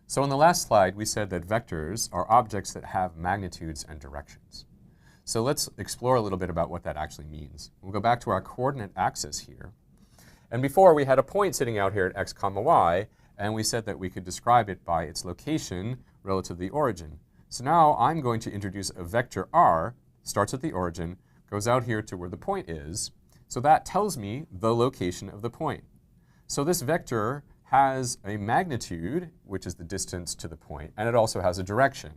So in the last slide, we said that vectors are objects that have magnitudes and directions. So let's explore a little bit about what that actually means. We'll go back to our coordinate axis here. And before, we had a point sitting out here at x comma y, and we said that we could describe it by its location relative to the origin. So now I'm going to introduce a vector r, starts at the origin, goes out here to where the point is. So that tells me the location of the point. So this vector has a magnitude, which is the distance to the point, and it also has a direction.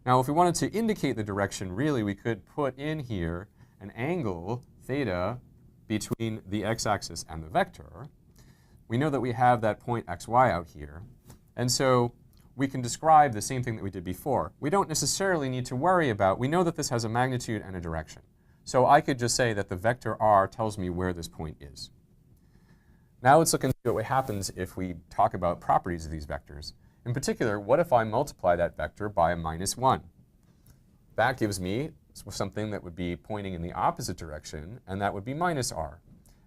Now, if we wanted to indicate the direction, really, we could put in here an angle, theta, between the x-axis and the vector. We know that we have that point xy out here, and so we can describe the same thing that we did before. We don't necessarily need to worry about, we know that this has a magnitude and a direction. So I could just say that the vector r tells me where this point is. Now let's look and see what happens if we talk about properties of these vectors. In particular, what if I multiply that vector by a -1? That gives me something that would be pointing in the opposite direction, and that would be -r.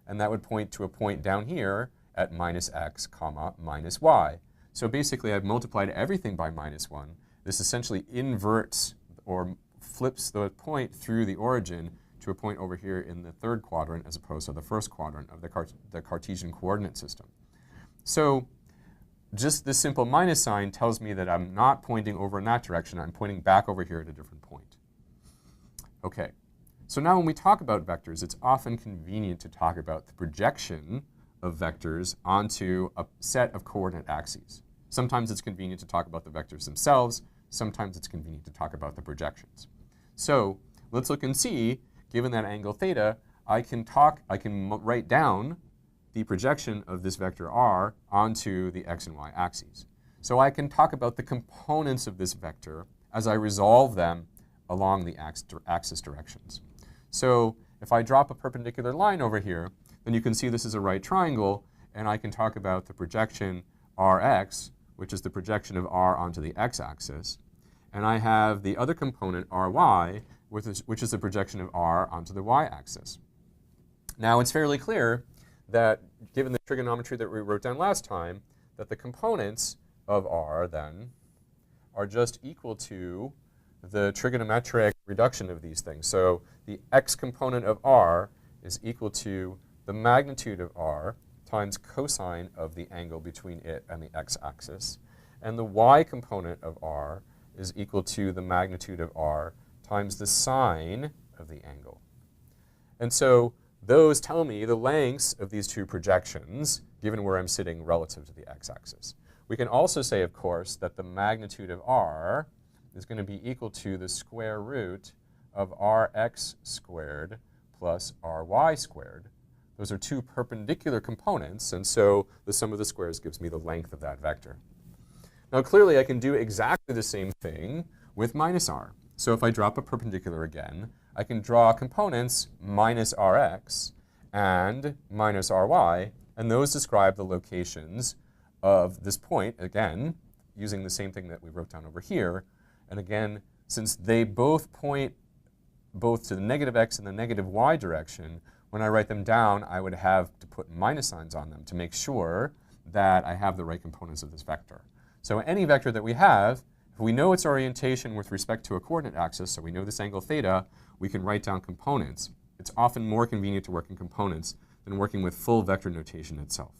And that would point to a point down here at -x, comma, -y. So basically, I've multiplied everything by -1. This essentially inverts or flips the point through the origin to a point over here in the third quadrant as opposed to the first quadrant of the Cartesian coordinate system. So just this simple minus sign tells me that I'm not pointing over in that direction. I'm pointing back over here at a different point. Okay, so now when we talk about vectors, it's often convenient to talk about the projection of vectors onto a set of coordinate axes. Sometimes it's convenient to talk about the vectors themselves. Sometimes it's convenient to talk about the projections. So let's look and see, given that angle theta, I can write down the projection of this vector r onto the x and y axes. So I can talk about the components of this vector as I resolve them along the axis directions. So if I drop a perpendicular line over here, then you can see this is a right triangle, and I can talk about the projection rx, which is the projection of r onto the x-axis. And I have the other component ry, which is the projection of r onto the y-axis. Now it's fairly clear that, given the trigonometry that we wrote down last time, that the components of r then are just equal to the trigonometric reduction of these things. So the x component of r is equal to the magnitude of r times cosine of the angle between it and the x-axis. And the y component of r is equal to the magnitude of r times the sine of the angle. And so those tell me the lengths of these two projections, given where I'm sitting relative to the x-axis. We can also say, of course, that the magnitude of r is going to be equal to the square root of rx squared plus ry squared. Those are two perpendicular components, and so the sum of the squares gives me the length of that vector. Now clearly I can do exactly the same thing with -r. So if I drop a perpendicular again, I can draw components -rx and -ry, and those describe the locations of this point, again, using the same thing that we wrote down over here. And again, since they both point both to the negative x and the negative y direction, when I write them down, I would have to put minus signs on them to make sure that I have the right components of this vector. So any vector that we have, if we know its orientation with respect to a coordinate axis, so we know this angle theta, we can write down components. It's often more convenient to work in components than working with full vector notation itself.